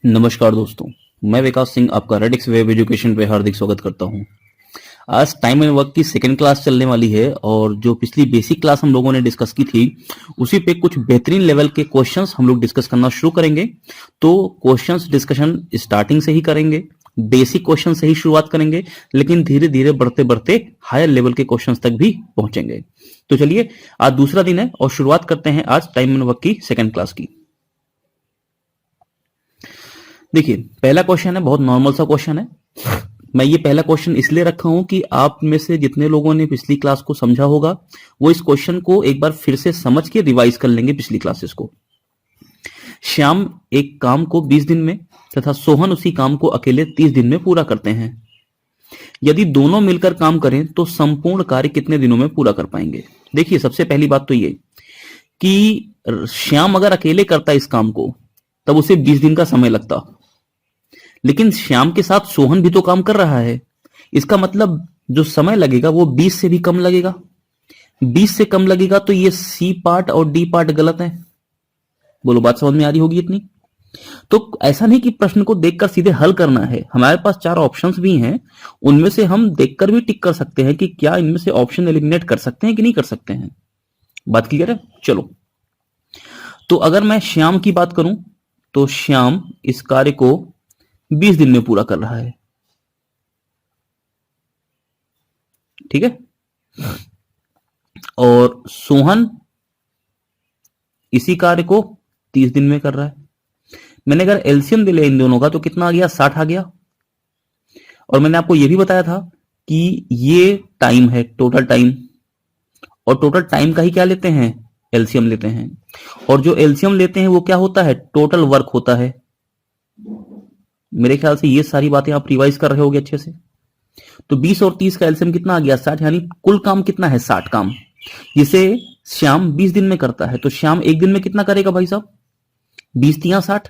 नमस्कार दोस्तों, मैं विकास सिंह आपका रेडिक्स वेब एजुकेशन पे हार्दिक स्वागत करता हूं। आज टाइम एंड वर्क की सेकंड क्लास चलने वाली है और जो पिछली बेसिक क्लास हम लोगों ने डिस्कस की थी उसी पे कुछ बेहतरीन लेवल के क्वेश्चंस हम लोग डिस्कस करना शुरू करेंगे। तो क्वेश्चंस डिस्कशन स्टार्टिंग से ही करेंगे, बेसिक क्वेश्चन से ही शुरुआत करेंगे, लेकिन धीरे धीरे बढ़ते बढ़ते हायर लेवल के क्वेश्चंस तक भी पहुंचेंगे। तो चलिए, आज दूसरा दिन है और शुरुआत करते हैं आज टाइम एंड वर्क की सेकंड क्लास की। देखिए, पहला क्वेश्चन है, बहुत नॉर्मल सा क्वेश्चन है। मैं ये पहला क्वेश्चन इसलिए रखा हूं कि आप में से जितने लोगों ने पिछली क्लास को समझा होगा वो इस क्वेश्चन को एक बार फिर से समझ के रिवाइज कर लेंगे पिछली क्लासेस को। श्याम एक काम को 20 दिन में तथा सोहन उसी काम को अकेले 30 दिन में पूरा करते हैं। यदि दोनों मिलकर काम करें तो संपूर्ण कार्य कितने दिनों में पूरा कर पाएंगे? देखिए, सबसे पहली बात तो ये कि श्याम अगर अकेले करता इस काम को तब उसे 20 दिन का समय लगता, लेकिन श्याम के साथ सोहन भी तो काम कर रहा है। इसका मतलब जो समय लगेगा वो 20 से भी कम लगेगा। 20 से कम लगेगा तो ये सी पार्ट और डी पार्ट गलत है। बोलो, बात समझ में आ रही होगी इतनी? तो ऐसा नहीं कि प्रश्न को देखकर सीधे हल करना है, हमारे पास 4 ऑप्शंस भी हैं, उनमें से हम देखकर भी टिक कर सकते हैं कि क्या इनमें से ऑप्शन एलिमिनेट कर सकते हैं कि नहीं कर सकते हैं। बात क्लियर है? चलो, तो अगर मैं श्याम की बात करूं तो श्याम इस कार्य को 20 दिन में पूरा कर रहा है। ठीक है। और सोहन इसी कार्य को 30 दिन में कर रहा है। मैंने अगर एलसीएम ले लिया इन दोनों का तो कितना आ गया? 60 आ गया। और मैंने आपको यह भी बताया था कि ये टाइम है, टोटल टाइम, और टोटल टाइम का ही क्या लेते हैं? एलसीएम लेते हैं। और जो एलसीएम लेते हैं वो क्या होता है? टोटल वर्क होता है। मेरे ख्याल से ये सारी बातें आप रिवाइज कर रहे होगे अच्छे से। तो 20 और 30 का एलसीएम कितना आ गया? 60। यानी कुल काम कितना है? 60 काम, जिसे श्याम 20 दिन में करता है। तो श्याम एक दिन में कितना करेगा भाई साहब? 20 तिया 60,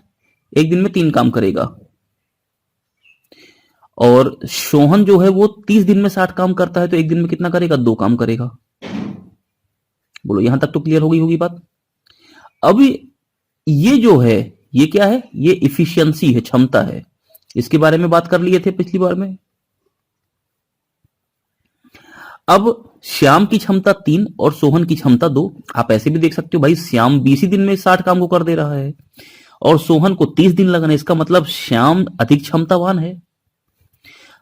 एक दिन में 3 काम करेगा। और सोहन जो है वो 30 दिन में 60 काम करता है, तो एक दिन में कितना करेगा? 2 काम करेगा। बोलो, यहां तक तो क्लियर हो गई होगी बात। अब ये जो है ये क्या है? ये इफिशियंसी है, क्षमता है। इसके बारे में बात कर लिए थे पिछली बार में। अब श्याम की क्षमता 3 और सोहन की क्षमता 2। आप ऐसे भी देख सकते हो भाई, श्याम 20 ही दिन में 60 काम को कर दे रहा है और सोहन को 30 दिन लगना है। इसका मतलब श्याम अधिक क्षमतावान है।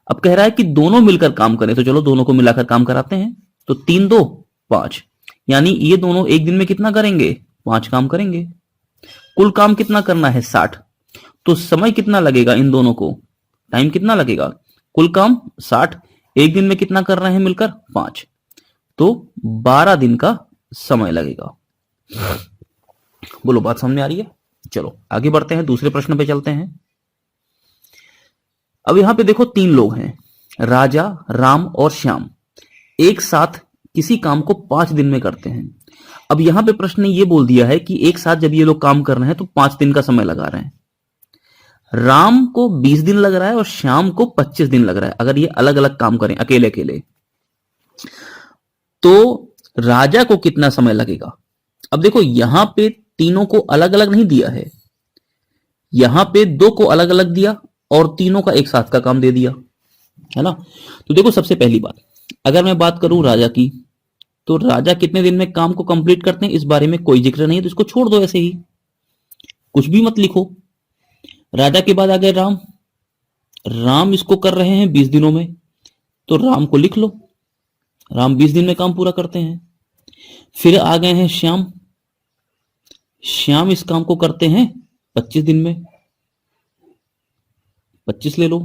अब कह रहा है कि दोनों मिलकर काम करें, तो चलो दोनों को मिलाकर काम कराते हैं। तो 3 2 5, यानी ये दोनों एक दिन में कितना करेंगे? 5 काम करेंगे। कुल काम कितना करना है? 60। तो समय कितना लगेगा इन दोनों को? टाइम कितना लगेगा? कुल काम 60, एक दिन में कितना कर रहे हैं मिलकर? 5। तो 12 दिन का समय लगेगा। बोलो, बात समझ में आ रही है? चलो आगे बढ़ते हैं, दूसरे प्रश्न पे चलते हैं। अब यहां पे देखो, 3 लोग हैं, राजा, राम और श्याम, एक साथ किसी काम को 5 दिन में करते हैं। अब यहां पे प्रश्न ने ये बोल दिया है कि एक साथ जब ये लोग काम कर रहे हैं तो 5 दिन का समय लगा रहे हैं। राम को 20 दिन लग रहा है और श्याम को 25 दिन लग रहा है। अगर ये अलग अलग काम करें अकेले अकेले तो राजा को कितना समय लगेगा? अब देखो, यहां पे तीनों को अलग अलग नहीं दिया है, यहां पे 2 को अलग अलग दिया और तीनों का एक साथ का काम दे दिया है ना। तो देखो, सबसे पहली बात, अगर मैं बात करूं राजा की, तो राजा कितने दिन में काम को कंप्लीट करते हैं इस बारे में कोई जिक्र नहीं है, तो इसको छोड़ दो, ऐसे ही कुछ भी मत लिखो। राजा के बाद आ गए राम, राम इसको कर रहे हैं 20 दिनों में, तो राम को लिख लो, राम 20 दिन में काम पूरा करते हैं। फिर आ गए हैं श्याम, श्याम इस काम को करते हैं 25 दिन में, 25 ले लो।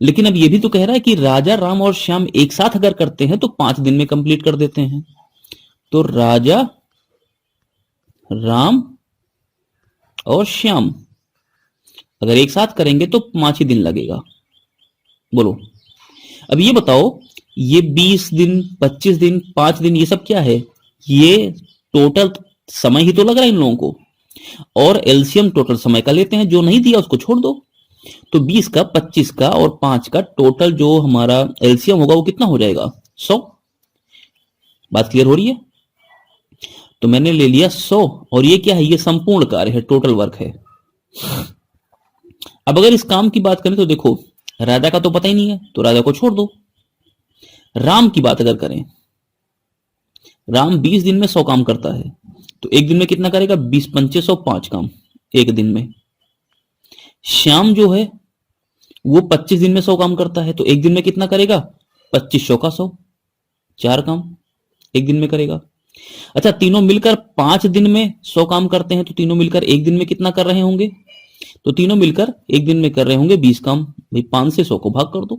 लेकिन अब यह भी तो कह रहा है कि राजा, राम और श्याम एक साथ अगर करते हैं तो 5 दिन में कंप्लीट कर देते हैं। तो राजा, राम और श्याम अगर एक साथ करेंगे तो 5 ही दिन लगेगा। बोलो, अब ये बताओ, ये 20 दिन, 25 दिन, 5 दिन, ये सब क्या है? ये टोटल समय ही तो लग रहा है इन लोगों को, और एलसीएम टोटल समय का लेते हैं, जो नहीं दिया उसको छोड़ दो। तो 20 का, 25 का और 5 का टोटल जो हमारा एलसीएम होगा वो कितना हो जाएगा? 100। बात क्लियर हो रही है? तो मैंने ले लिया 100, और ये क्या है? ये संपूर्ण कार्य है, टोटल वर्क है। अब अगर इस काम की बात करें तो देखो, राजा का तो पता ही नहीं है तो राजा को छोड़ दो। राम की बात अगर करें, राम 20 दिन में 100 काम करता है तो एक दिन में कितना करेगा? 20 पंचे 100, 5 काम एक दिन में। श्याम जो है वो 25 दिन में 100 काम करता है तो एक दिन में कितना करेगा? 2500 का 100, 4 काम एक दिन में करेगा। अच्छा, तीनों मिलकर 5 दिन में 100 काम करते हैं तो तीनों मिलकर एक दिन में कितना कर रहे होंगे? तो तीनों मिलकर एक दिन में कर रहे होंगे 20 काम। भाई 5 से 100 को भाग कर दो।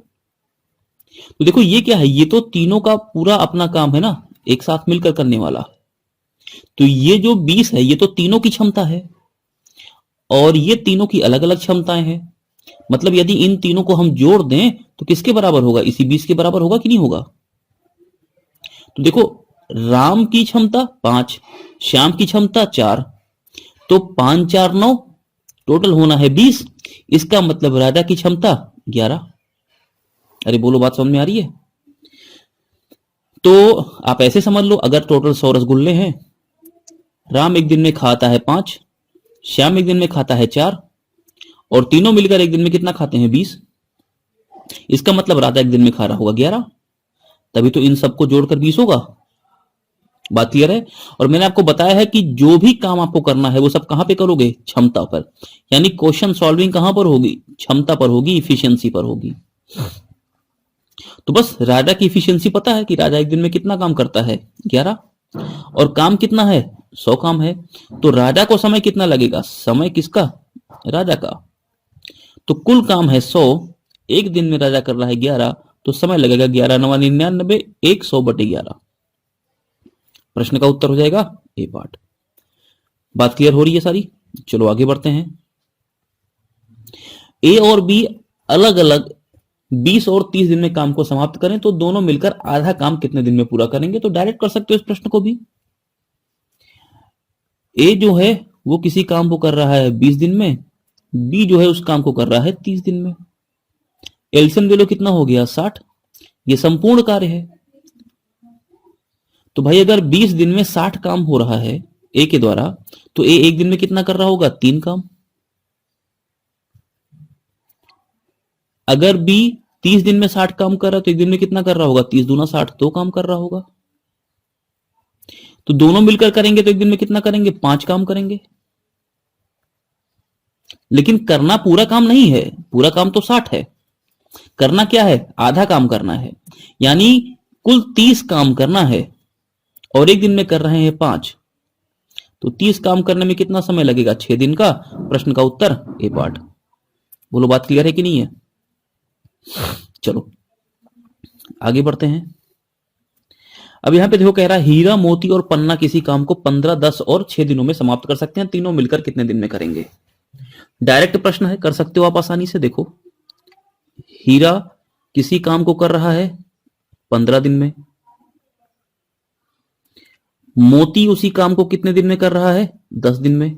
तो देखो ये क्या है, ये तो तीनों का पूरा अपना काम है ना, एक साथ मिलकर करने वाला। तो ये जो 20 है ये तो तीनों की क्षमता है और ये तीनों की अलग अलग क्षमताएं हैं। मतलब यदि इन तीनों को हम जोड़ दें तो किसके बराबर होगा? इसी 20 के बराबर होगा कि नहीं होगा? तो देखो, राम की क्षमता 5, श्याम की क्षमता 4, तो 5 4 9, टोटल होना है 20। इसका मतलब राजा की क्षमता 11। अरे बोलो, बात समझ में आ रही है? तो आप ऐसे समझ लो, अगर टोटल 100 रसगुल्ले हैं, राम एक दिन में खाता है 5, श्याम एक दिन में खाता है 4 और तीनों मिलकर एक दिन में कितना खाते हैं? 20। इसका मतलब राजा एक दिन में खा रहा होगा 11, तभी तो इन सबको जोड़कर 20 होगा। बात क्लियर है? और मैंने आपको बताया है कि जो भी काम आपको करना है वो सब कहां पे करोगे? क्षमता पर। यानी क्वेश्चन सॉल्विंग कहां पर होगी? क्षमता पर होगी, इफिशियंसी पर होगी। तो बस राजा की इफिशियंसी पता है कि राजा एक दिन में कितना काम करता है? 11। और काम कितना है? 100 काम है। तो राजा को समय कितना लगेगा? समय किसका? राजा का। तो कुल काम है 100, एक दिन में राजा कर रहा है 11, तो समय लगेगा 11 9 99, 100/11। प्रश्न का उत्तर हो जाएगा ए पार्ट। बात क्लियर हो रही है सारी? चलो आगे बढ़ते हैं। ए और बी अलग अलग 20 और 30 दिन में काम को समाप्त करें तो दोनों मिलकर आधा काम कितने दिन में पूरा करेंगे? तो डायरेक्ट कर सकते हो इस प्रश्न को भी। ए जो है वो किसी काम को कर रहा है 20 दिन में, बी जो है उस काम को कर रहा है 30 दिन में। एलसीएम ले लो, कितना हो गया? 60। ये संपूर्ण कार्य है। तो भाई अगर 20 दिन में 60 काम हो रहा है ए के द्वारा, तो ए एक दिन में कितना कर रहा होगा? 3 काम। अगर बी 30 दिन में 60 काम कर रहा है तो एक दिन में कितना कर रहा होगा? 30 दूना 60, 2 काम कर रहा होगा। तो दोनों मिलकर करेंगे तो एक दिन में कितना करेंगे? 5 काम करेंगे। लेकिन करना पूरा काम नहीं है, पूरा काम तो 60 है। करना क्या है? आधा काम करना है। यानी कुल 30 काम करना है और एक दिन में कर रहे हैं 5, तो 30 काम करने में कितना समय लगेगा? 6 दिन का। प्रश्न का उत्तर ए पार्ट। बोलो, बात क्लियर है कि नहीं है? चलो आगे बढ़ते हैं। अब यहां पे देखो, कह रहा है हीरा मोती और पन्ना किसी काम को 15 10 और 6 दिनों में समाप्त कर सकते हैं, तीनों मिलकर कितने दिन में करेंगे? डायरेक्ट प्रश्न है, कर सकते हो आप आसानी से। देखो, हीरा किसी काम को कर रहा है 15 दिन में, मोती उसी काम को कितने दिन में कर रहा है? 10 दिन में,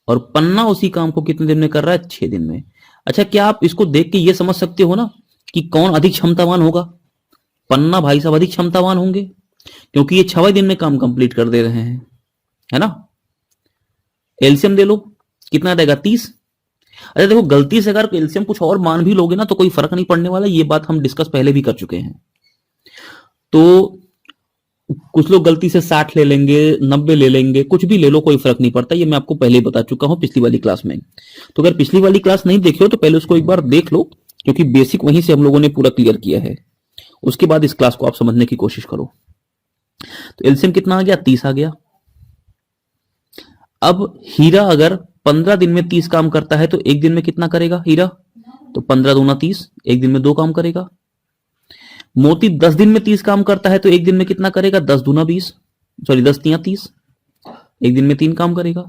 और पन्ना उसी काम को कितने दिन में कर रहा है? 6 दिन में। अच्छा, क्या आप इसको देख के ये समझ सकते हो ना कि कौन अधिक क्षमतावान होगा? पन्ना भाई साहब अधिक क्षमतावान होंगे, क्योंकि ये 6 दिन में काम कंप्लीट कर दे रहे हैं, है ना। एलसीएम दे लो, कितना रहेगा? 30। अच्छा देखो, गलती से अगर एलसीएम कुछ और मान भी लोगे ना तो कोई फर्क नहीं पड़ने वाला, ये बात हम डिस्कस पहले भी कर चुके हैं। तो कुछ लोग गलती से 60 ले लेंगे, 90 ले लेंगे, कुछ भी ले लो, कोई फर्क नहीं पड़ता। ये मैं आपको पहले ही बता चुका हूं पिछली वाली क्लास में। तो अगर पिछली वाली क्लास नहीं देखी हो तो पहले उसको एक बार देख लो, क्योंकि बेसिक वहीं से हम लोगों ने पूरा क्लियर किया है। उसके बाद इस क्लास को आप समझने की कोशिश करो। तो एलसीएम कितना आ गया? 30 आ गया। अब हीरा अगर 15 दिन में 30 काम करता है तो एक दिन में कितना करेगा हीरा? तो 15 दूना 30, एक दिन में 2 काम करेगा। मोती 10 दिन में 30 काम करता है तो एक दिन में कितना करेगा? 10 दूना 20, सॉरी 10 तिया 30, एक दिन में 3 काम करेगा।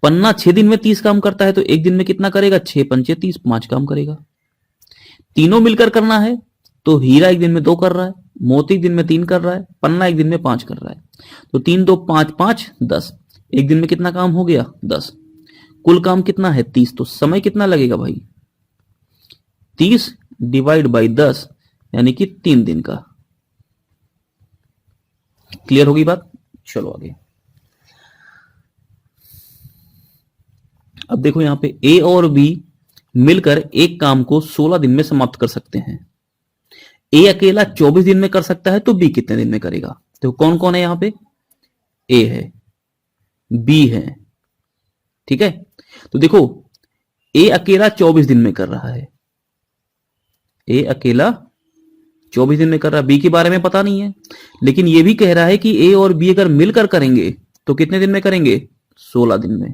पन्ना 6 दिन में 30 काम करता है तो एक दिन में कितना करेगा? 6 पंचे 30, 5 काम करेगा। तीनों मिलकर करना है तो हीरा एक दिन में 2 कर रहा है, मोती एक दिन में 3 कर रहा है, पन्ना एक दिन में 5 कर रहा है। तो 3 2 5 5 10, एक दिन में कितना काम हो गया? 10। कुल काम कितना है? 30। तो समय कितना लगेगा भाई? 30 डिवाइड बाई 10, यानी कि 3 दिन का। क्लियर होगी बात? चलो आगे। अब देखो यहां पे ए और बी मिलकर एक काम को 16 दिन में समाप्त कर सकते हैं। ए अकेला 24 दिन में कर सकता है, तो बी कितने दिन में करेगा? तो कौन कौन है यहां पे? ए है, बी है, ठीक है। तो देखो ए अकेला 24 दिन में कर रहा है, ए अकेला 24 दिन में कर रहा है, बी के बारे में पता नहीं है, लेकिन ये भी कह रहा है कि ए और बी अगर मिलकर करेंगे तो कितने दिन में करेंगे? 16 दिन में।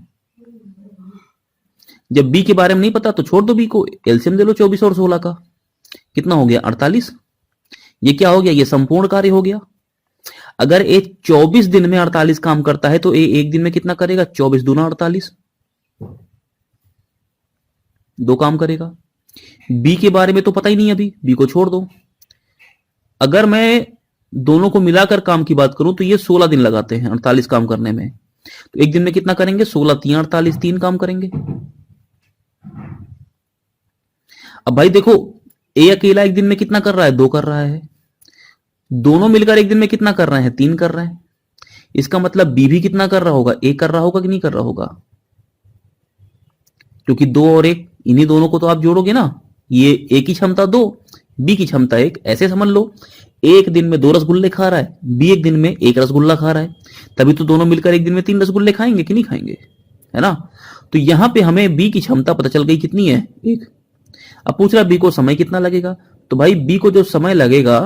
जब बी के बारे में नहीं पता तो छोड़ दो बी को, एलसीएम दे लो 24 और 16 का, कितना हो गया? 48। ये क्या हो गया? ये संपूर्ण कार्य हो गया। अगर ए 24 दिन में 48 काम करता है तो ए एक दिन में कितना करेगा? 24 दूना 48, 2 काम करेगा। बी के बारे में तो पता ही नहीं, अभी बी को छोड़ दो। अगर मैं दोनों को मिलाकर काम की बात करूं तो ये 16 दिन लगाते हैं 48 काम करने में, तो एक दिन में कितना करेंगे? 16 3 48, 3 काम करेंगे। अब भाई देखो ए अकेला एक दिन में कितना कर रहा है? 2 कर रहा है। दोनों मिलकर एक दिन में कितना कर रहे हैं? 3 कर रहे हैं। इसका मतलब बी भी कितना कर रहा होगा? 1 कर रहा होगा कि नहीं कर रहा होगा? क्योंकि 2 और 1 इन्हीं दोनों को तो आप जोड़ोगे ना, ये ए की क्षमता 2, बी की क्षमता 1, ऐसे समझ लो। एक दिन में 2 रसगुल्ले खा रहा है, बी एक दिन में 1 रसगुल्ला खा रहा है, तभी तो दोनों मिलकर एक दिन में 3 रसगुल्ले खाएंगे कि नहीं खाएंगे, है ना। तो यहां पे हमें बी की क्षमता पता चल गई, कितनी है? 1। अब पूछ रहा बी को समय कितना लगेगा, तो भाई बी को जो समय लगेगा,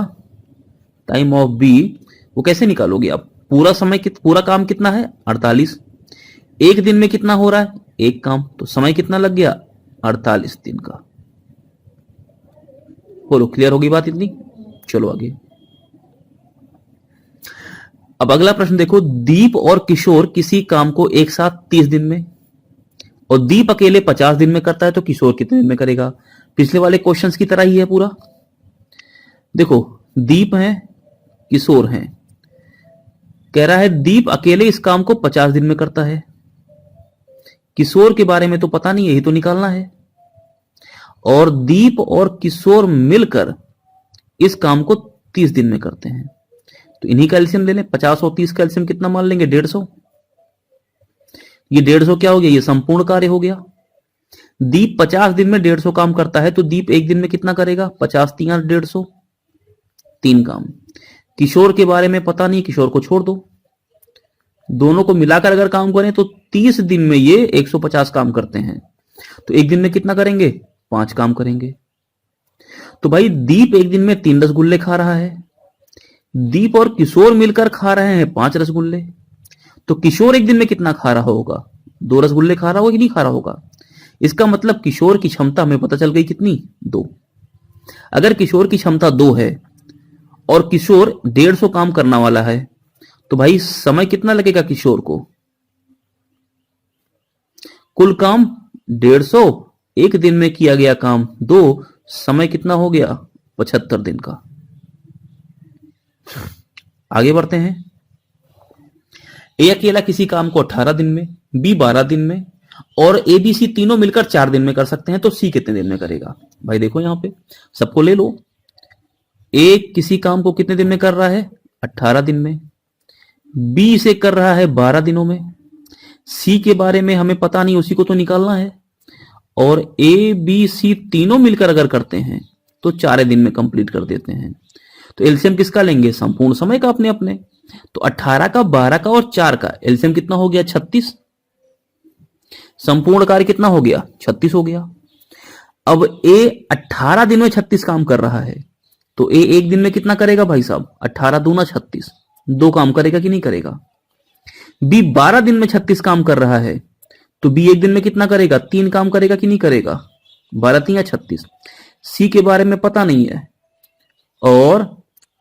टाइम ऑफ बी, वो कैसे निकालोगे आप? पूरा समय पूरा काम कितना है? 48। एक दिन में कितना हो रहा है? 1 काम, तो समय कितना लग गया? 48 दिन का। बोलो क्लियर होगी बात इतनी? चलो आगे। अब अगला प्रश्न देखो, दीप और किशोर किसी काम को एक साथ 30 दिन में, और दीप अकेले 50 दिन में करता है, तो किशोर कितने दिन में करेगा? पिछले वाले क्वेश्चंस की तरह ही है पूरा। देखो दीप है, किशोर हैं, कह रहा है दीप अकेले इस काम को 50 दिन में करता है, किशोर के बारे में तो पता नहीं, यही तो निकालना है। और दीप और किशोर मिलकर इस काम को 30 दिन में करते हैं, तो इन्हीं का एलसीएम ले लें। 50 और 30 का एलसीएम कितना मान लेंगे? 150। ये 150 क्या हो गया? ये संपूर्ण कार्य हो गया। दीप 50 दिन में 150 काम करता है, तो दीप एक दिन में कितना करेगा? 50 3 150, 3 काम। किशोर के बारे में पता नहीं, किशोर को छोड़ दो। दोनों को मिलाकर अगर काम करें तो 30 दिन में ये 150 काम करते हैं, तो एक दिन में कितना करेंगे? 5 काम करेंगे। तो भाई दीप एक दिन में 3 रसगुल्ले खा रहा है, दीप और किशोर मिलकर खा रहे हैं 5 रसगुल्ले, तो किशोर एक दिन में कितना खा रहा होगा? 2 रसगुल्ले खा रहा होगा कि नहीं खा रहा होगा? इसका मतलब किशोर की क्षमता हमें पता चल गई, कितनी? 2। अगर किशोर की क्षमता 2 है और किशोर 150 काम करने वाला है, तो भाई समय कितना लगेगा किशोर को? कुल काम 150, एक दिन में किया गया काम 2, समय कितना हो गया? 75 दिन का। आगे बढ़ते हैं। ए अकेला किसी काम को 18 दिन में, बी 12 दिन में, और ए बी सी तीनों मिलकर 4 दिन में कर सकते हैं, तो सी कितने दिन में करेगा? भाई देखो यहां पे सबको ले लो। ए किसी काम को कितने दिन में कर रहा है? 18 दिन में। बी से कर रहा है 12 दिनों में। सी के बारे में हमें पता नहीं, उसी को तो निकालना है। और ए बी सी तीनों मिलकर अगर करते हैं तो 4 दिन में कंप्लीट कर देते हैं। तो एलसीएम किसका लेंगे? संपूर्ण समय का अपने अपने। तो 18 का, 12 का और 4 का एलसीएम कितना हो गया? 36। संपूर्ण कार्य कितना हो गया? 36 हो गया। अब ए 18 दिन में 36 काम कर रहा है, तो ए एक दिन में कितना करेगा भाई साहब? 18 दूना 36, 2 काम करेगा कि नहीं करेगा? बी 12 दिन में 36 काम कर रहा है, तो बी एक दिन में कितना करेगा? 3 काम करेगा कि नहीं करेगा? 12 3 36। सी के बारे में पता नहीं है। और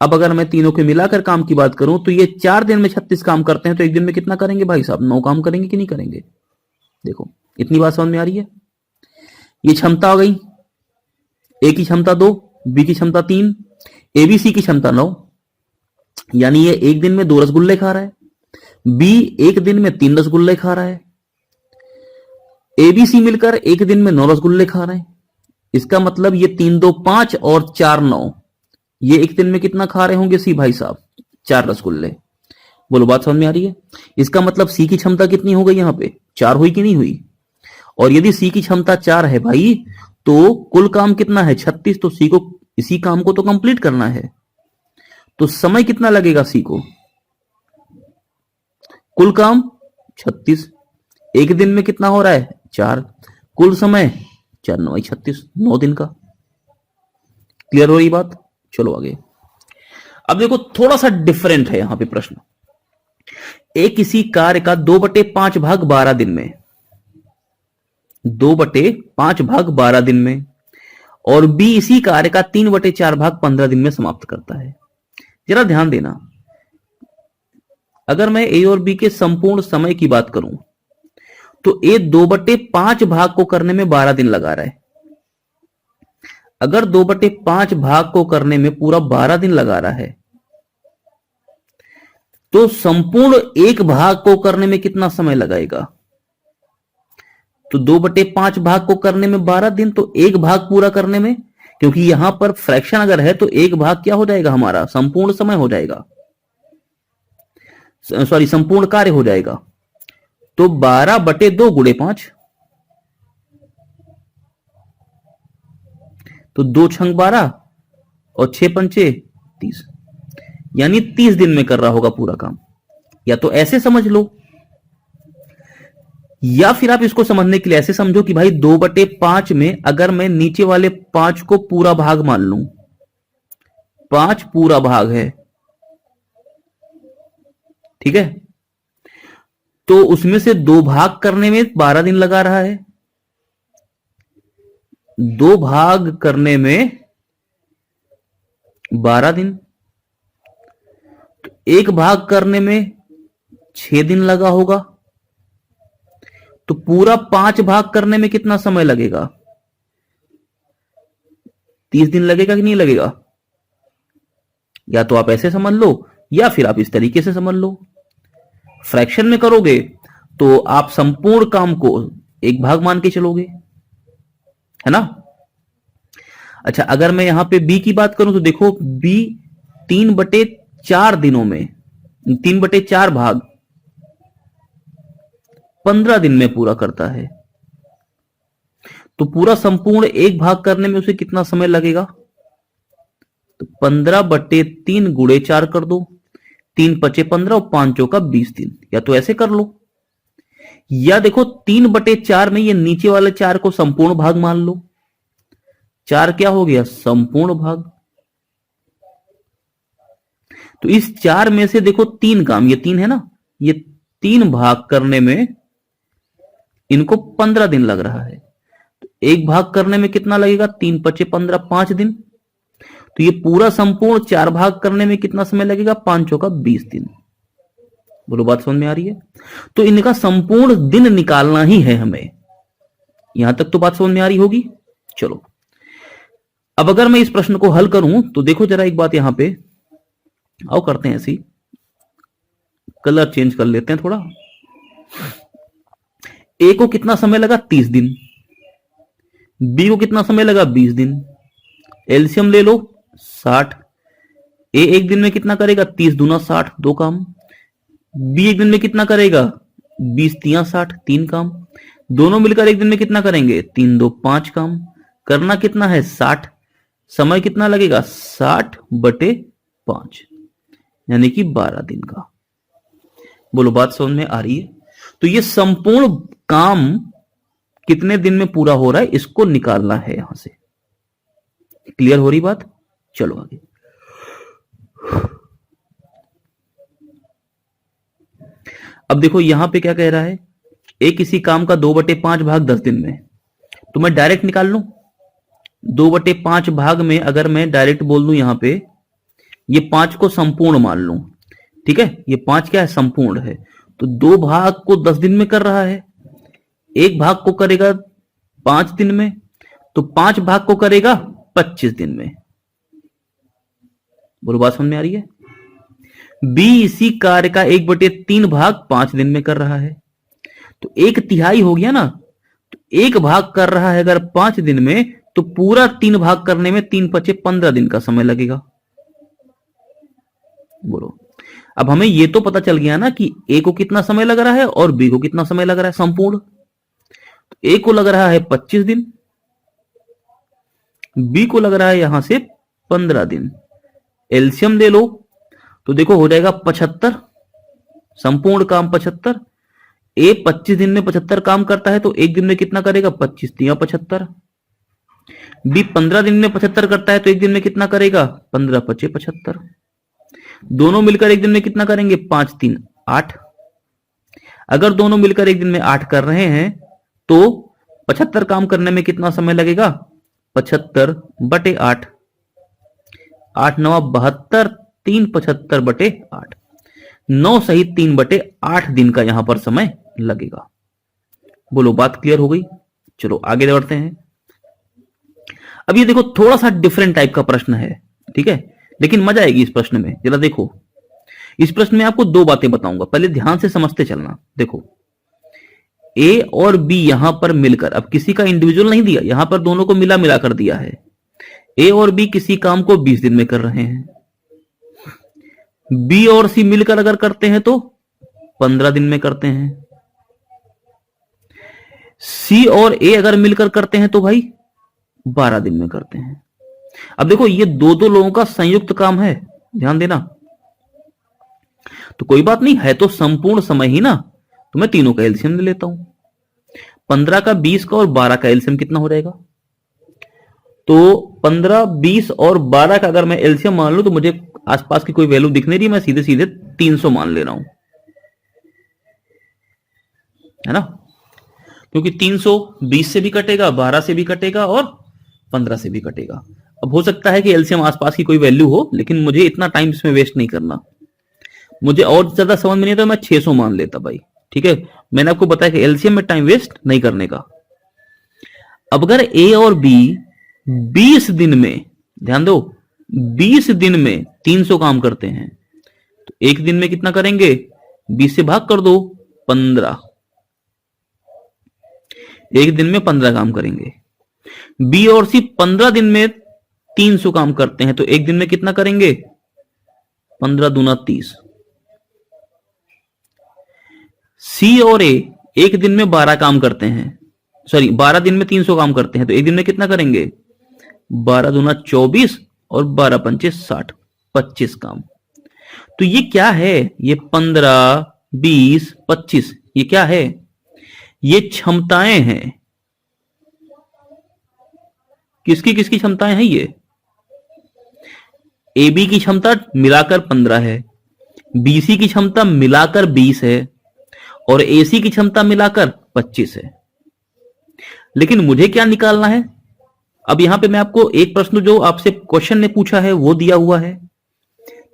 अब अगर मैं तीनों के मिलाकर काम की बात करूं तो ये 4 दिन में 36 काम करते हैं, तो एक दिन में कितना करेंगे भाई साहब? 9 काम करेंगे कि नहीं करेंगे? देखो इतनी बात समझ में आ रही है? ये क्षमता आ गई। ए की क्षमता 2, बी की क्षमता 3, ए बी सी की क्षमता 9, यानी ये एक दिन में 2 रसगुल्ले खा रहा है, बी एक दिन में 3 रसगुल्ले खा रहा है, ए बी सी मिलकर एक दिन में 9 रसगुल्ले खा रहे हैं। इसका मतलब ये 3 2 5 और 4 9, ये एक दिन में कितना खा रहे होंगे सी भाई साहब? 4 रसगुल्ले। बोलो बात समझ में आ रही है? इसका मतलब सी की क्षमता कितनी हो गई? यहां पे 4 हुई कि नहीं हुई? और यदि सी की क्षमता 4 है भाई, तो कुल काम कितना है 36, तो सी को इसी काम को तो कंप्लीट करना है, तो समय कितना लगेगा सी को, कुल काम 36, एक दिन में कितना हो रहा है 4, कुल समय 4 9 36, 9 दिन का। क्लियर हो रही बात? चलो आगे। अब देखो थोड़ा सा डिफरेंट है यहां पे प्रश्न। ए किसी कार्य का 2/5 भाग 12 दिन में, 2/5 भाग 12 दिन में, और बी इसी कार्य का 3/4 भाग 15 दिन में समाप्त करता है। जरा ध्यान देना, अगर मैं ए और बी के संपूर्ण समय की बात करूं तो ए 2/5 भाग को करने में 12 दिन लगा रहा है। अगर 2/5 भाग को करने में पूरा 12 दिन लगा रहा है, तो संपूर्ण एक भाग को करने में कितना समय लगाएगा? तो 2/5 भाग को करने में 12 दिन, तो एक भाग पूरा करने में, क्योंकि यहां पर फ्रैक्शन अगर है तो एक भाग क्या हो जाएगा हमारा, संपूर्ण समय हो जाएगा, सॉरी संपूर्ण कार्य हो जाएगा। तो 12/2 गुणे 5, तो 2 छंग 12 और 6 पंचे 30, यानी 30 दिन में कर रहा होगा पूरा काम। या तो ऐसे समझ लो, या फिर आप इसको समझने के लिए ऐसे समझो कि भाई 2/5 में अगर मैं नीचे वाले 5 को पूरा भाग मान लूं, 5 पूरा भाग है, ठीक है, तो उसमें से 2 भाग करने में 12 दिन लगा रहा है, 2 भाग करने में 12 दिन, तो एक भाग करने में 6 दिन लगा होगा, तो पूरा 5 भाग करने में कितना समय लगेगा? 30 दिन लगेगा कि नहीं लगेगा? या तो आप ऐसे समझ लो या फिर आप इस तरीके से समझ लो। फ्रैक्शन में करोगे तो आप संपूर्ण काम को एक भाग मान के चलोगे, है ना। अच्छा, अगर मैं यहां पे बी की बात करूं तो देखो बी 3/4 दिनों में, 3/4 भाग 15 दिन में पूरा करता है, तो पूरा संपूर्ण एक भाग करने में उसे कितना समय लगेगा? तो 15/3 गुणे 4 कर दो, 3 पचे 15 और 5 चौका 20 दिन। या तो ऐसे कर लो, या देखो 3/4 में ये नीचे वाले 4 को संपूर्ण भाग मान लो, 4 क्या हो गया? संपूर्ण भाग। तो इस 4 में से देखो 3 काम, ये 3 है ना, ये 3 भाग करने में इनको 15 दिन लग रहा है, तो एक भाग करने में कितना लगेगा? 3 पचे 15, 5 दिन। तो ये पूरा संपूर्ण 4 भाग करने में कितना समय लगेगा? 5 चौका 20 दिन। बोलो बात समझ में आ रही है? तो इनका संपूर्ण दिन निकालना ही है हमें। यहां तक तो बात समझ में आ रही होगी। चलो अब अगर मैं इस प्रश्न को हल करूं तो देखो जरा एक बात, यहां पे आओ करते हैं ऐसी, कलर चेंज कर लेते हैं थोड़ा। ए को कितना समय लगा? 30 दिन। बी को कितना समय लगा? 20 दिन। एलसीएम ले लो 60। ए एक दिन में कितना करेगा? 30 दूना 60, 2 काम। बी एक दिन में कितना करेगा? 20 तिया 60, 3 काम। दोनों मिलकर एक दिन में कितना करेंगे? 3 2 5 काम। करना कितना है? 60। समय कितना लगेगा? 60/5, यानी कि 12 दिन का। बोलो बात समझ में आ रही है? तो ये संपूर्ण काम कितने दिन में पूरा हो रहा है, इसको निकालना है यहां से। क्लियर हो रही बात? चलो आगे। अब देखो यहां पे क्या कह रहा है, एक किसी काम का 2/5 भाग 10 दिन में, तो मैं डायरेक्ट निकाल लूं। 2/5 भाग में अगर मैं डायरेक्ट बोल दूं यहां पे, ये 5 को संपूर्ण मान लूं, ठीक है, ये 5 क्या है? संपूर्ण है। तो 2 भाग को 10 दिन में कर रहा है, एक भाग को करेगा 5 दिन में, तो 5 भाग को करेगा 25 दिन में। बोलो बात समझ में आ रही है? बी इसी कार्य का 1/3 भाग 5 दिन में कर रहा है, तो 1/3 हो गया ना, तो एक भाग कर रहा है अगर 5 दिन में, तो पूरा 3 भाग करने में 3 पचे 15 दिन का समय लगेगा। बोलो, अब हमें यह तो पता चल गया ना कि ए को कितना समय लग रहा है और बी को कितना समय लग रहा है संपूर्ण। ए को लग रहा है 25 दिन, बी को लग रहा है यहां से 15 दिन। एलसीएम ले लो तो देखो हो जाएगा 75, संपूर्ण काम 75। ए 25 दिन में 75 काम करता है तो एक दिन में कितना करेगा, 25 तिया 75। बी 15 दिन में 75 करता है तो एक दिन में कितना करेगा, 15 पचे 75। दोनों मिलकर एक दिन में कितना करेंगे, 5 3 8। अगर दोनों मिलकर एक दिन में 8 कर रहे हैं तो 75 काम करने में कितना समय लगेगा, 75 बटे 8, 8 9 72, 3 75 बटे 8, 9 सहित 3 बटे 8 दिन का यहां पर समय लगेगा। बोलो बात क्लियर हो गई। चलो आगे बढ़ते हैं। अब ये देखो थोड़ा सा डिफरेंट टाइप का प्रश्न है, ठीक है, लेकिन मजा आएगी इस प्रश्न में। जरा देखो, इस प्रश्न में आपको दो बातें बताऊंगा, पहले ध्यान से समझते चलना। देखो ए और बी यहां पर मिलकर, अब किसी का इंडिविजुअल नहीं दिया, यहां पर दोनों को मिला मिला कर दिया है। ए और बी किसी काम को 20 दिन में कर रहे हैं। बी और सी मिलकर अगर करते हैं तो 15 दिन में करते हैं। सी और ए अगर मिलकर करते हैं तो भाई 12 दिन में करते हैं। अब देखो ये दो दो लोगों का संयुक्त काम है, ध्यान देना। तो कोई बात नहीं है, तो संपूर्ण समय ही ना, तो मैं तीनों का एलसीएम ले लेता हूं। 15 का 20 का और 12 का एलसीएम कितना हो जाएगा, तो 15 20 और 12 का अगर मैं एलसीएम मान लूं तो मुझे आसपास की कोई वैल्यू दिख नहीं रही, मैं सीधे सीधे 300 मान ले रहा हूं, है ना, क्योंकि 300 20 से भी कटेगा, 12 से भी कटेगा और 15 से भी कटेगा। अब हो सकता है कि एलसीएम आसपास की कोई वैल्यू हो, लेकिन मुझे इतना टाइम इसमें वेस्ट नहीं करना। मुझे और ज्यादा समझ में नहीं तो मैं 600 मान लेता भाई, ठीक है। मैंने आपको बताया कि एलसीएम में टाइम वेस्ट नहीं करने का। अब अगर ए और बी 20 दिन में, ध्यान दो, 20 दिन में 300 काम करते हैं तो एक दिन में कितना करेंगे, 20 से भाग कर दो 15, एक दिन में 15 काम करेंगे। बी और सी 15 दिन में 300 काम करते हैं तो एक दिन में कितना करेंगे, 15 दूना 30। सी और ए एक दिन में 12 काम करते हैं, सॉरी 12 दिन में 300 काम करते हैं तो एक दिन में कितना करेंगे, 12 दूना 24 और 12 पंचे 60, 25 काम। तो ये क्या है, ये 15 20 25 ये क्या है, ये क्षमताएं हैं। किसकी किसकी क्षमताएं हैं, ये ए बी की क्षमता मिलाकर 15 है, बीसी की क्षमता मिलाकर 20 है और एसी की क्षमता मिलाकर 25 है। लेकिन मुझे क्या निकालना है, अब यहां पे मैं आपको एक प्रश्न जो आपसे क्वेश्चन ने पूछा है वो दिया हुआ है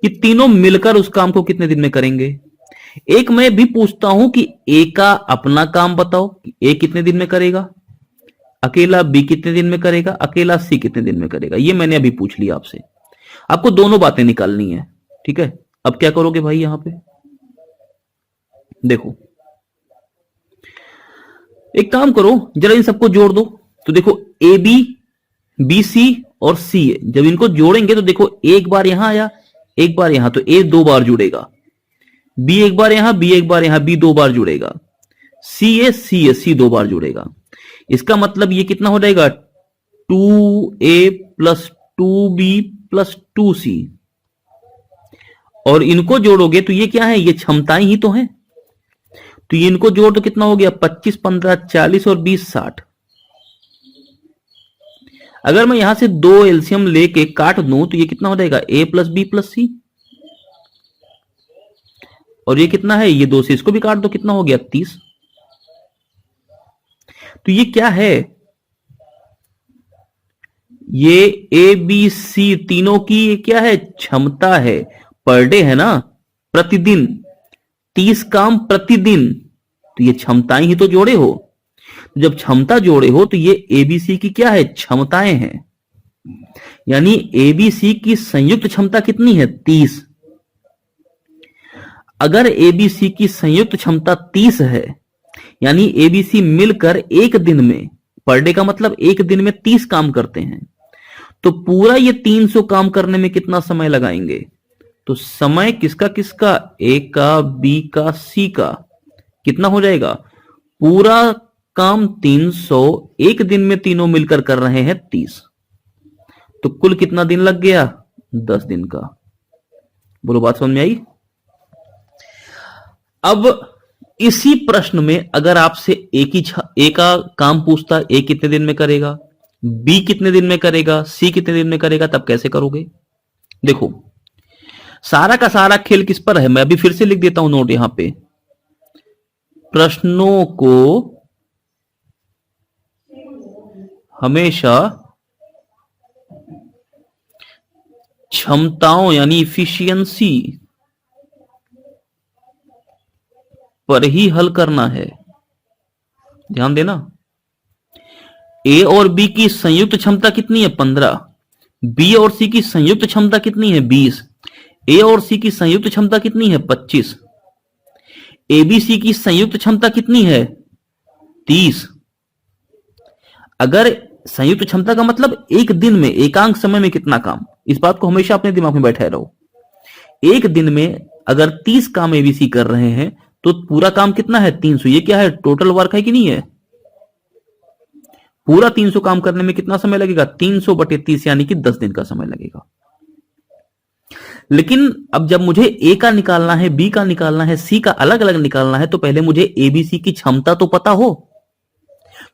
कि तीनों मिलकर उस काम को कितने दिन में करेंगे। एक मैं भी पूछता हूं कि ए का अपना काम बताओ, ए कितने दिन में करेगा अकेला, बी कितने दिन में करेगा अकेला, सी कितने दिन में करेगा। ये मैंने अभी पूछ लिया आपसे, आपको दोनों बातें निकालनी है, ठीक है। अब क्या करोगे भाई, यहां पे देखो, एक काम करो जरा इन सबको जोड़ दो। तो देखो ए बी, बी सी और सी ए, जब इनको जोड़ेंगे तो देखो एक बार यहां आया, एक बार यहां, तो ए 2 बार जुड़ेगा, बी एक बार यहां, बी एक बार यहां, बी 2 बार जुड़ेगा, सी ए सी ए सी 2 बार जुड़ेगा। इसका मतलब ये कितना हो जाएगा, 2a plus 2b plus 2c, और इनको जोड़ोगे तो ये क्या है, ये क्षमताएं ही तो हैं। तो ये इनको जोड़ तो कितना हो गया, 25 15 40 और 20 60। अगर मैं यहां से 2 एलसीएम लेके काट दूं तो ये कितना हो जाएगा, a प्लस बी प्लस सी, और ये कितना है, ये 2 से इसको भी काट दो, कितना हो गया 30। तो ये क्या है, ये ए बी सी तीनों की ये क्या है, क्षमता है, पर डे है ना, प्रतिदिन 30 काम प्रतिदिन, तो ये क्षमताएं ही तो जोड़े हो। जब क्षमता जोड़े हो तो ये एबीसी की क्या है, क्षमताएं हैं। यानी एबीसी की संयुक्त क्षमता कितनी है, 30। अगर एबीसी की संयुक्त क्षमता 30 है, यानी एबीसी मिलकर एक दिन में, पर डे का मतलब एक दिन में 30 काम करते हैं, तो पूरा ये 300 काम करने में कितना समय लगाएंगे। तो समय किसका किसका, ए का, बी का, सी का, कितना हो जाएगा, पूरा काम 300, एक दिन में तीनों मिलकर कर रहे हैं 30, तो कुल कितना दिन लग गया? 10 दिन का। बोलो बात समझ में आई? अब इसी प्रश्न में अगर आपसे ए का काम पूछता, ए कितने दिन में करेगा, बी कितने दिन में करेगा, सी कितने दिन में करेगा, तब कैसे करोगे? देखो सारा का सारा खेल किस पर है, मैं अभी फिर से लिख देता हूं नोट यहां पे। प्रश्नों को हमेशा क्षमताओं यानी इफिशियंसी पर ही हल करना है। ध्यान देना। ए और बी की संयुक्त क्षमता कितनी है? 15। बी और सी की संयुक्त क्षमता कितनी है? 20। ए और सी की संयुक्त क्षमता कितनी है? 25। एबीसी की संयुक्त क्षमता कितनी है? 30। अगर संयुक्त क्षमता का मतलब एक दिन में एकांक समय में कितना काम, इस बात को हमेशा अपने दिमाग में बैठे रहो। एक दिन में अगर 30 काम एबीसी कर रहे हैं तो पूरा काम कितना है? 300। ये क्या है? टोटल वर्क है कि नहीं है? पूरा 300 काम करने में कितना समय लगेगा? 300 बटे 30 यानी कि 10 दिन का समय लगेगा। लेकिन अब जब मुझे ए का निकालना है, बी का निकालना है, सी का अलग अलग निकालना है, तो पहले मुझे एबीसी की क्षमता तो पता हो,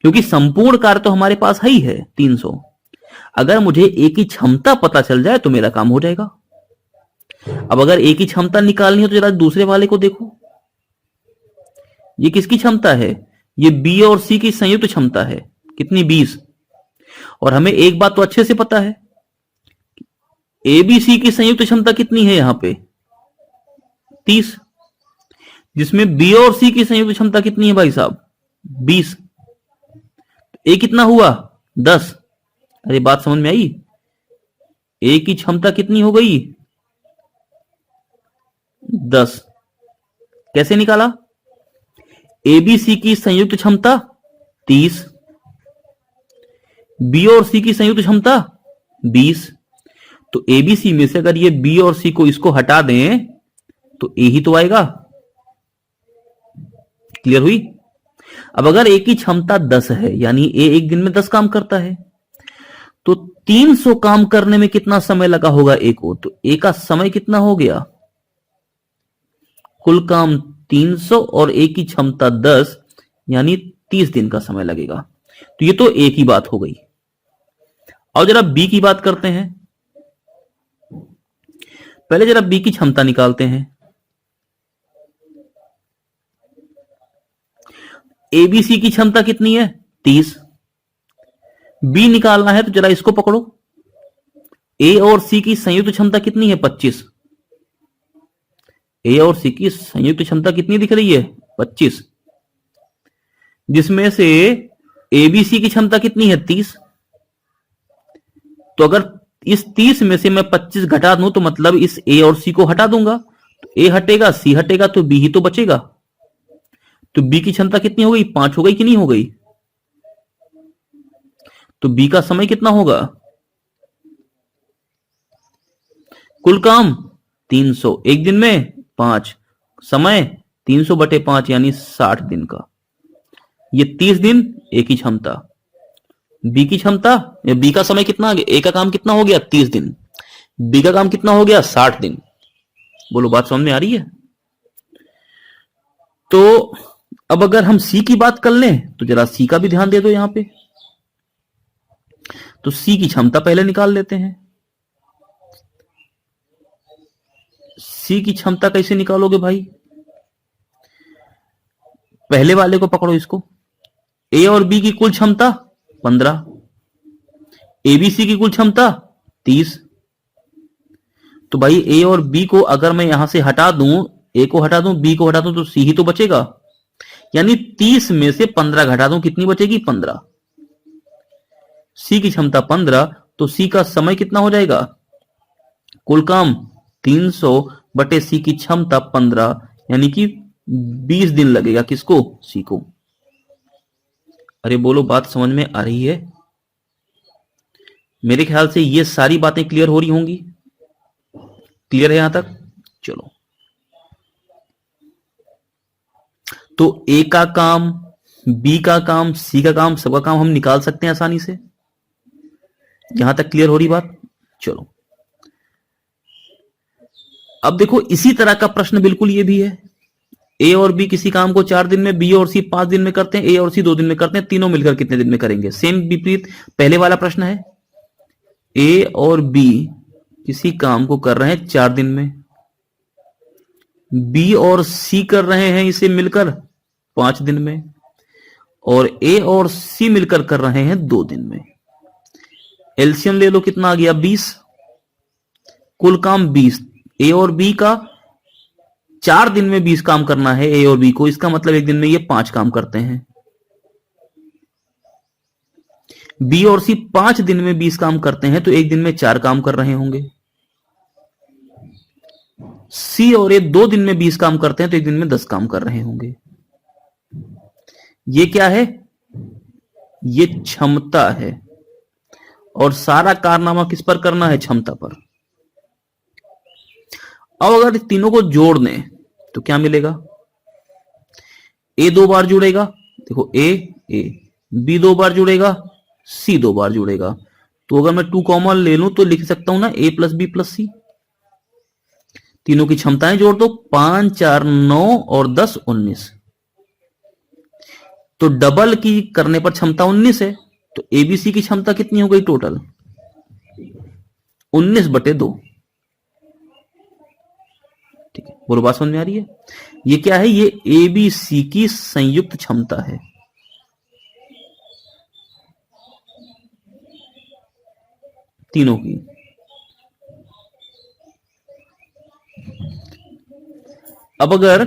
क्योंकि संपूर्ण कार्य तो हमारे पास है ही है 300। अगर मुझे ए की क्षमता पता चल जाए तो मेरा काम हो जाएगा। अब अगर ए की क्षमता निकालनी हो तो जरा दूसरे वाले को देखो, ये किसकी क्षमता है? ये बी और सी की संयुक्त क्षमता है। कितनी? 20। और हमें एक बात तो अच्छे से पता है, एबीसी की संयुक्त क्षमता कितनी है यहां पे? 30। जिसमें बी और सी की संयुक्त क्षमता कितनी है भाई साहब? 20। ए कितना हुआ? 10। अरे बात समझ में आई? ए की क्षमता कितनी हो गई? 10। कैसे निकाला? एबीसी की संयुक्त क्षमता 30, बी और सी की संयुक्त क्षमता 20। तो एबीसी में से अगर ये बी और सी को इसको हटा दें तो ए ही तो आएगा। क्लियर हुई? अब अगर ए की क्षमता 10 है, यानी ए एक दिन में 10 काम करता है, तो 300 काम करने में कितना समय लगा होगा ए को? तो ए का समय कितना हो गया? कुल काम 300 और ए की क्षमता 10, यानी 30 दिन का समय लगेगा। तो ये तो ए की बात हो गई। और जरा बी की बात करते हैं। पहले जरा बी की क्षमता निकालते हैं। एबीसी की क्षमता कितनी है? 30। बी निकालना है तो जरा इसको पकड़ो। ए और सी की संयुक्त क्षमता कितनी है? 25। ए और सी की संयुक्त क्षमता कितनी दिख रही है? 25। जिसमें से एबीसी की क्षमता कितनी है? 30। तो अगर इस 30 में से मैं 25 घटा दूं तो मतलब इस ए और सी को हटा दूंगा, तो ए हटेगा, सी हटेगा, तो बी ही तो बचेगा। तो बी की क्षमता कितनी हो गई? 5 हो गई कि नहीं हो गई? तो बी का समय कितना होगा? कुल काम 300, एक दिन में 5, समय 300 बटे 5 यानी 60 दिन का। ये 30 दिन ए की क्षमता, बी की क्षमता, बी का समय कितना आ गया? ए का काम कितना हो गया? 30 दिन। बी का काम कितना हो गया? 60 दिन। बोलो बात समझ में आ रही है? तो अब अगर हम सी की बात कर लें तो जरा सी का भी ध्यान दे दो यहां पे। तो सी की क्षमता पहले निकाल लेते हैं। सी की क्षमता कैसे निकालोगे भाई? पहले वाले को पकड़ो, इसको। ए और बी की कुल क्षमता 15, एबीसी की कुल क्षमता 30। तो भाई ए और बी को अगर मैं यहां से हटा दूं, ए को हटा दूं, बी को हटा दूं, तो सी ही तो बचेगा। यानी 30 में से 15 घटा दूं, कितनी बचेगी? 15। सी की क्षमता 15, तो सी का समय कितना हो जाएगा? कुल काम 300 बटे सी की क्षमता 15, यानी कि 20 दिन लगेगा। किसको? सी को। अरे बोलो बात समझ में आ रही है? मेरे ख्याल से ये सारी बातें क्लियर हो रही होंगी। क्लियर है यहां तक? चलो, तो ए का काम बी का काम, सी का काम, सबका काम हम निकाल सकते हैं आसानी से। यहां तक क्लियर हो रही बात? चलो अब देखो इसी तरह का प्रश्न बिल्कुल ये भी है। ए और बी किसी काम को 4 दिन में, बी और सी 5 दिन में करते हैं, ए और सी 2 दिन में करते हैं, तीनों मिलकर कितने दिन में करेंगे? सेम विपरीत पहले वाला प्रश्न है। ए और बी किसी काम को कर रहे हैं 4 दिन में, बी और सी कर रहे हैं इसे मिलकर 5 दिन में, और ए और सी मिलकर कर रहे हैं 2 दिन में। एलसीएम ले लो, कितना आ गया? 20। कुल काम 20। ए और बी का 4 दिन में 20 काम करना है ए और बी को, इसका मतलब एक दिन में ये 5 काम करते हैं। बी और सी 5 दिन में 20 काम करते हैं तो एक दिन में 4 काम कर रहे होंगे। सी और ए 2 दिन में 20 काम करते हैं तो एक दिन में 10 काम कर रहे होंगे। ये क्या है? ये क्षमता है, और सारा कारनामा किस पर करना है? क्षमता पर। अब अगर तीनों को जोड़ दें तो क्या मिलेगा? ए 2 बार जुड़ेगा, देखो ए ए, बी 2 बार जुड़ेगा, सी 2 बार जुड़ेगा। तो अगर मैं 2 कॉमन ले लूं तो लिख सकता हूं ना ए प्लस बी प्लस सी। तीनों की क्षमताएं जोड़ दो, 5 4 9 और 10 19। तो डबल की करने पर क्षमता 19 है, तो एबीसी की क्षमता कितनी हो गई टोटल? 19/2। ठीक है, बोलो बात समझ में आ रही है? ये क्या है? ये एबीसी की संयुक्त क्षमता है। तीनों की। अब अगर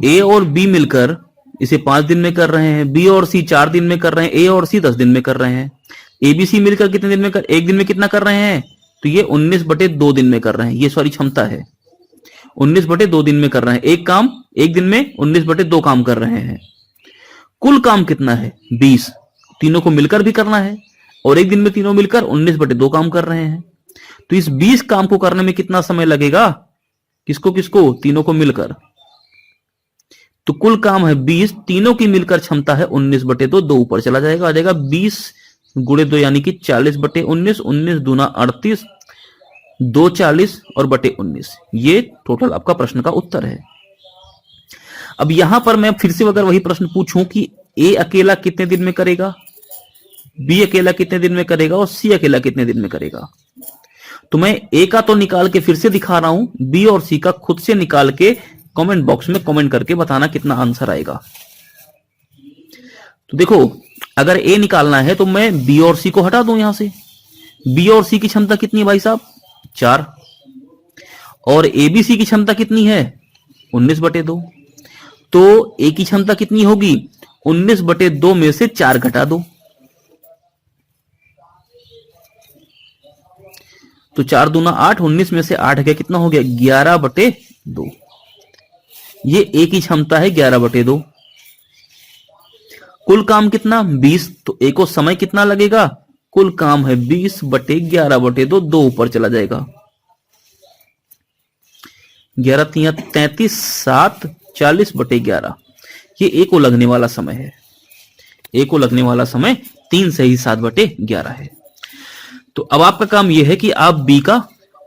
ए और बी मिलकर इसे 5 दिन में कर रहे हैं, बी और सी 4 दिन में कर रहे हैं, ए और सी 10 दिन में कर रहे हैं, एबीसी मिलकर कितने दिन में कर, एक दिन में कितना कर रहे हैं? तो ये 19/2 दिन में कर रहे हैं। ये सॉरी क्षमता है, 19/2 दिन में कर रहे हैं। एक काम एक दिन में 19/2 काम कर रहे हैं। कुल काम कितना है? 20। तीनों को मिलकर भी करना है, और एक दिन में तीनों मिलकर 19/2 काम कर रहे हैं। तो इस 20 काम को करने में कितना समय लगेगा? किसको किसको? तीनों को मिलकर। तो कुल काम है 20, तीनों की मिलकर क्षमता है 19/2। 2 ऊपर चला जाएगा, आ जाएगा 20 गुणे 2 यानी कि 40/19। 19 दूना 38, 2 40 और बटे 19। ये टोटल आपका प्रश्न का उत्तर है। अब यहां पर मैं फिर से अगर वही प्रश्न पूछूं कि ए अकेला कितने दिन में करेगा, बी अकेला कितने दिन में करेगा और सी अकेला कितने दिन में करेगा, तो मैं ए का तो निकाल के फिर से दिखा रहा हूं, बी और सी का खुद से निकाल के कमेंट बॉक्स में कमेंट करके बताना कितना आंसर आएगा। तो देखो अगर ए निकालना है तो मैं बी और सी को हटा दूं यहां से। बी और सी की क्षमता कितनी है भाई साहब? 4। और एबीसी की क्षमता कितनी है? 19/2। तो ए की क्षमता कितनी होगी? 19/2 में से 4 घटा दो, तो 4 दूना 8, 19 में से 8 गया, कितना हो गया? 11/2। ये ए की क्षमता है 11/2। कुल काम कितना? 20। तो ए को समय कितना लगेगा? कुल काम है 20/11/2। 2 ऊपर चला जाएगा, 11 3 33, 7 40/11। ये ए को लगने वाला समय है। ए को लगने वाला समय 3 से ही 7/11 है। तो अब आपका काम यह है कि आप बी का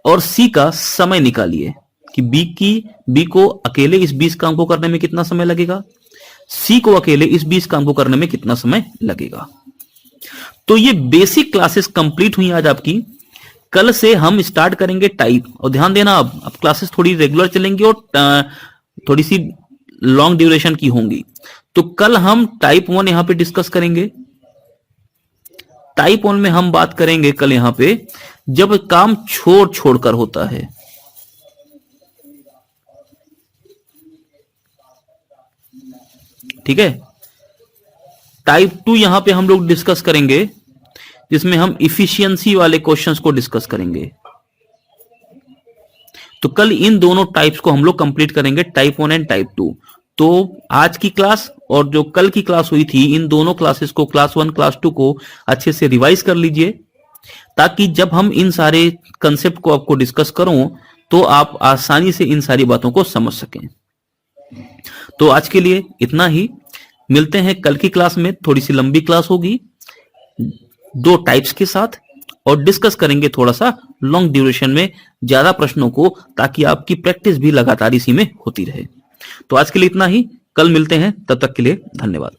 और सी का समय निकालिए कि बी को अकेले इस 20 काम को करने में कितना समय लगेगा, सी को अकेले इस 20 काम को करने में कितना समय लगेगा। तो ये बेसिक क्लासेस कंप्लीट हुई आज आपकी। कल से हम स्टार्ट करेंगे टाइप। और ध्यान देना, अब क्लासेस थोड़ी रेगुलर चलेंगी और थोड़ी सी लॉन्ग ड्यूरेशन की होंगी। तो कल हम टाइप 1 यहां पे डिस्कस करेंगे। टाइप 1 में हम बात करेंगे कल यहां पे जब काम छोड़ छोड़कर होता है। ठीक है। टाइप 2 यहां पे हम लोग डिस्कस करेंगे जिसमें हम इफिशियंसी वाले क्वेश्चंस को डिस्कस करेंगे। तो कल इन दोनों टाइप्स को हम लोग कंप्लीट करेंगे, टाइप 1 एंड टाइप 2। तो आज की क्लास और जो कल की क्लास हुई थी, इन दोनों क्लासेस को, क्लास 1 क्लास 2 को अच्छे से रिवाइज कर लीजिए, ताकि जब हम इन सारे कंसेप्ट को आपको डिस्कस करूं तो आप आसानी से इन सारी बातों को समझ सकें। तो आज के लिए इतना ही। मिलते हैं कल की क्लास में, थोड़ी सी लंबी क्लास होगी 2 टाइप्स के साथ, और डिस्कस करेंगे थोड़ा सा लॉन्ग ड्यूरेशन में ज्यादा प्रश्नों को, ताकि आपकी प्रैक्टिस भी लगातार इसी में होती रहे। तो आज के लिए इतना ही, कल मिलते हैं, तब तक के लिए धन्यवाद।